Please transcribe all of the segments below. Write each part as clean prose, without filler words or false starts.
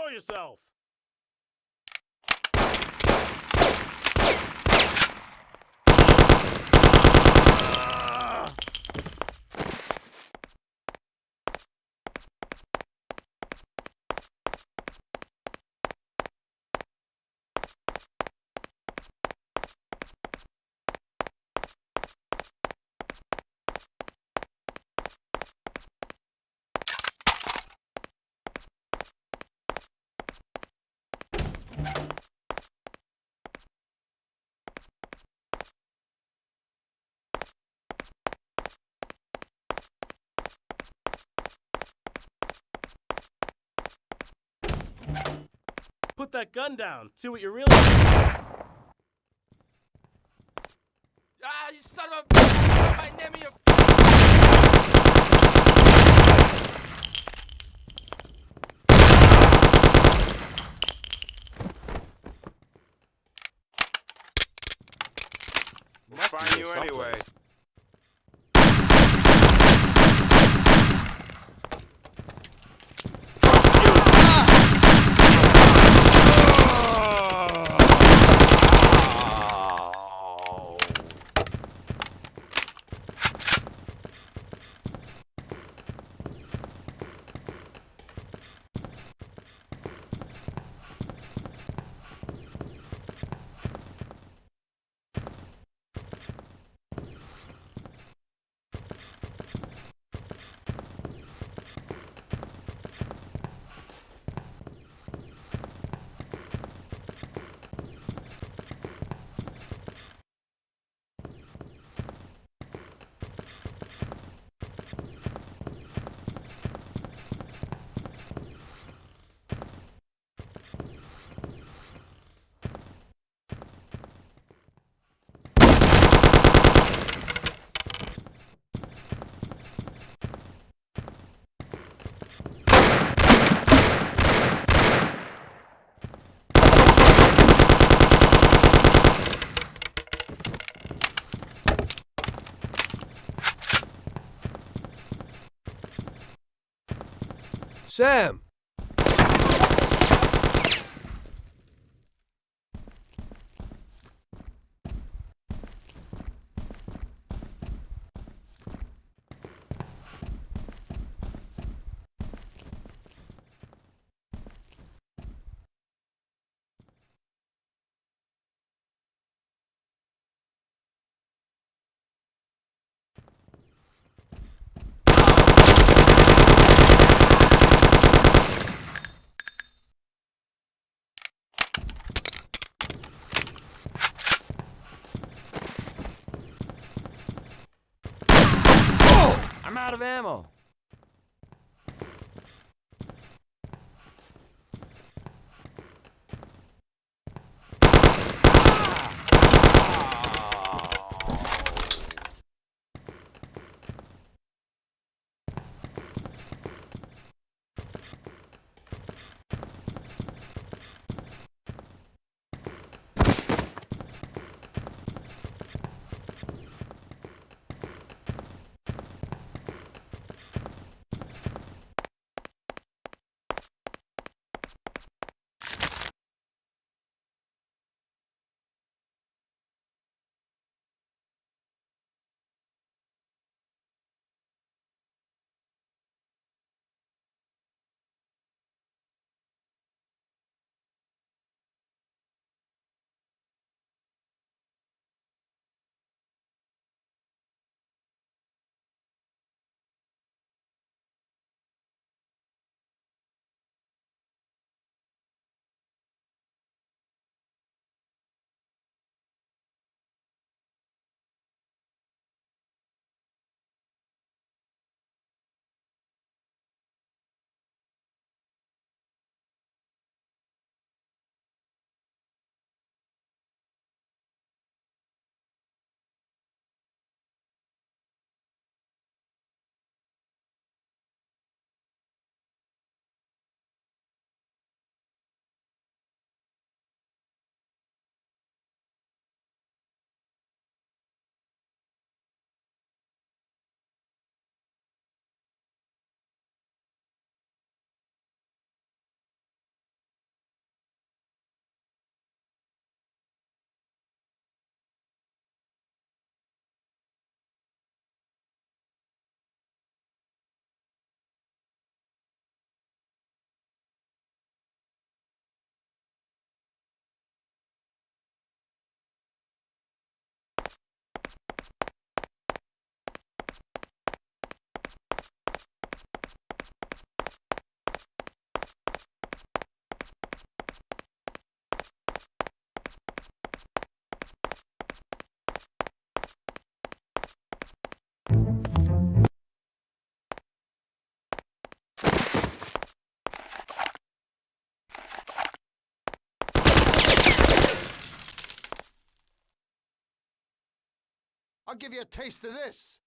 Show yourself! Put that gun down. See what you're really. Ah, you son of a bitch! My name is We'll find you anyway. Sam! I'm out of ammo. I'll give you a taste of this.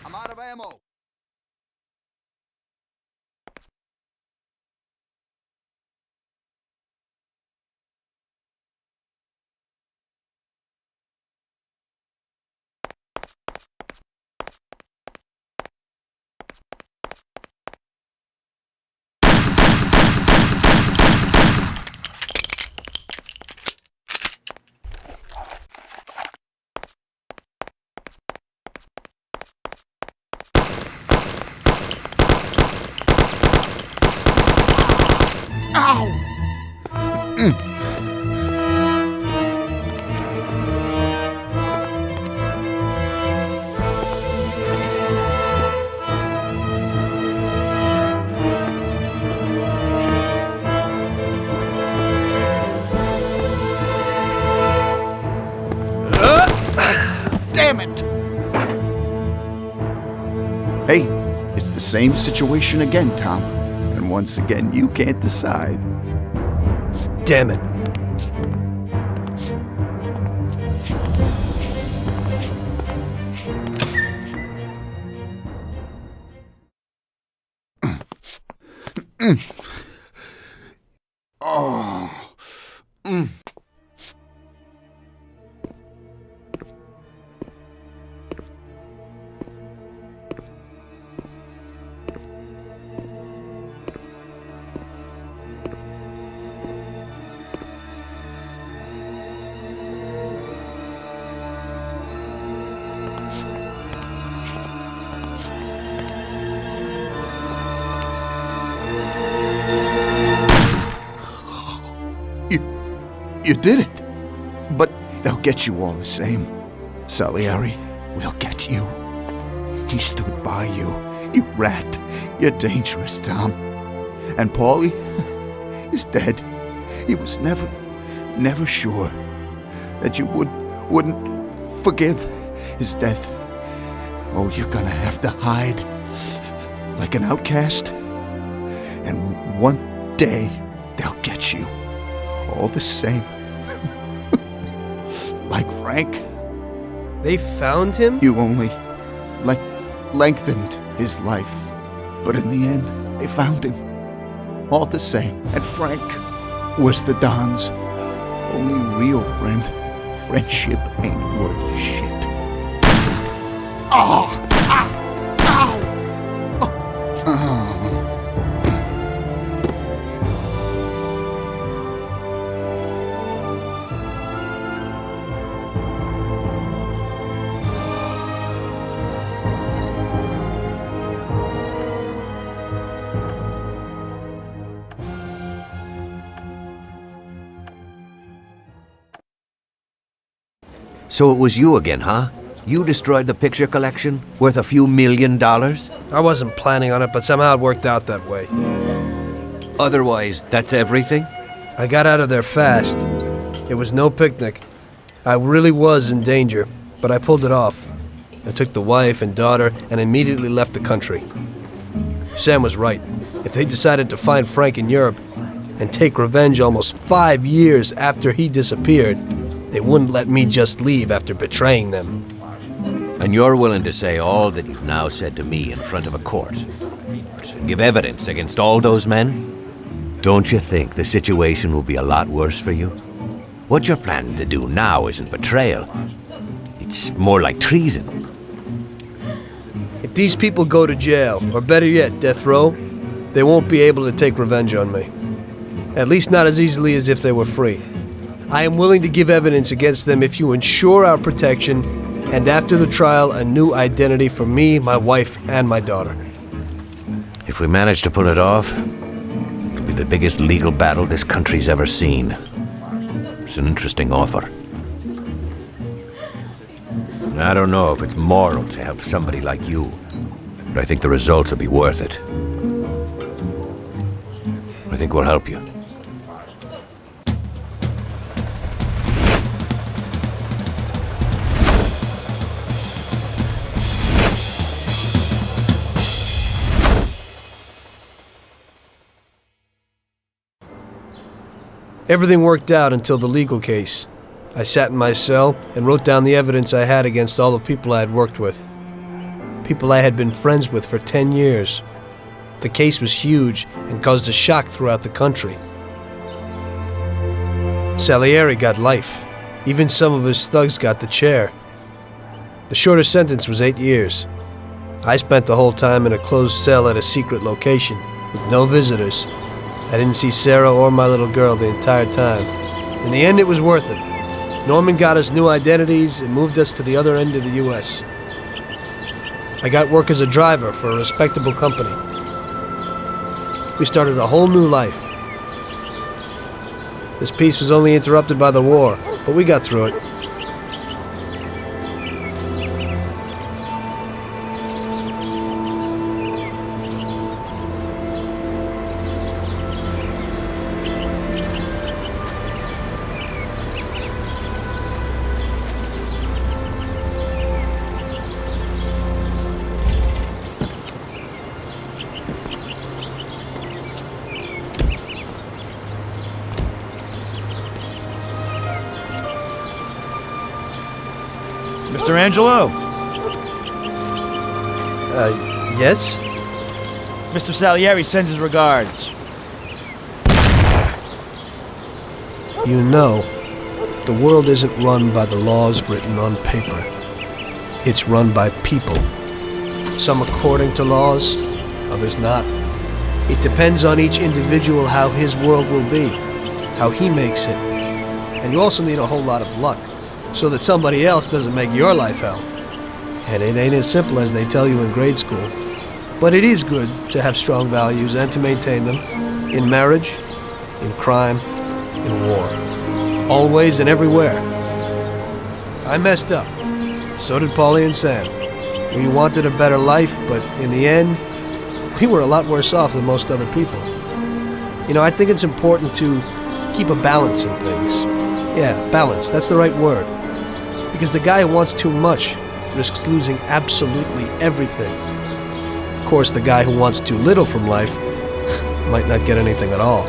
I'm out of ammo. Damn it! Hey, it's the same situation again, Tom. And once again, you can't decide. Damn it. Oh. You did it. But they'll get you all the same. Salieri, we'll get you. He stood by you. You rat. You're dangerous, Tom. And Paulie is dead. He was never sure that you wouldn't forgive his death. Oh, you're gonna have to hide like an outcast. And one day they'll get you. All the same. Like Frank. They found him? You only lengthened his life. But in the end, they found him. All the same. And Frank was the Don's only real friend. Friendship ain't worth shit. Oh! Ah! Ow! Oh! Oh! So it was you again, huh? You destroyed the picture collection, worth a few $1 million? I wasn't planning on it, but somehow it worked out that way. Otherwise, that's everything? I got out of there fast. It was no picnic. I really was in danger, but I pulled it off. I took the wife and daughter and immediately left the country. Sam was right. If they decided to find Frank in Europe and take revenge almost 5 years after he disappeared, they wouldn't let me just leave after betraying them. And you're willing to say all that you've now said to me in front of a court? To give evidence against all those men? Don't you think the situation will be a lot worse for you? What you're planning to do now isn't betrayal. It's more like treason. If these people go to jail, or better yet, death row, they won't be able to take revenge on me. At least not as easily as if they were free. I am willing to give evidence against them if you ensure our protection, and after the trial, a new identity for me, my wife, and my daughter. If we manage to pull it off, it'll be the biggest legal battle this country's ever seen. It's an interesting offer. I don't know if it's moral to help somebody like you, but I think the results will be worth it. I think we'll help you. Everything worked out until the legal case. I sat in my cell and wrote down the evidence I had against all the people I had worked with. People I had been friends with for 10 years. The case was huge and caused a shock throughout the country. Salieri got life. Even some of his thugs got the chair. The shortest sentence was 8 years. I spent the whole time in a closed cell at a secret location, with no visitors. I didn't see Sarah or my little girl the entire time. In the end, it was worth it. Norman got us new identities and moved us to the other end of the U.S. I got work as a driver for a respectable company. We started a whole new life. This peace was only interrupted by the war, but we got through it. Mr. Angelo. Yes? Mr. Salieri sends his regards. You know, the world isn't run by the laws written on paper. It's run by people. Some according to laws, others not. It depends on each individual how his world will be, how he makes it. And you also need a whole lot of luck, so that somebody else doesn't make your life hell. And it ain't as simple as they tell you in grade school. But it is good to have strong values and to maintain them, in marriage, in crime, in war. Always and everywhere. I messed up. So did Paulie and Sam. We wanted a better life, but in the end, we were a lot worse off than most other people. You know, I think it's important to keep a balance in things. Yeah, balance, that's the right word. Because the guy who wants too much risks losing absolutely everything. Of course, the guy who wants too little from life might not get anything at all.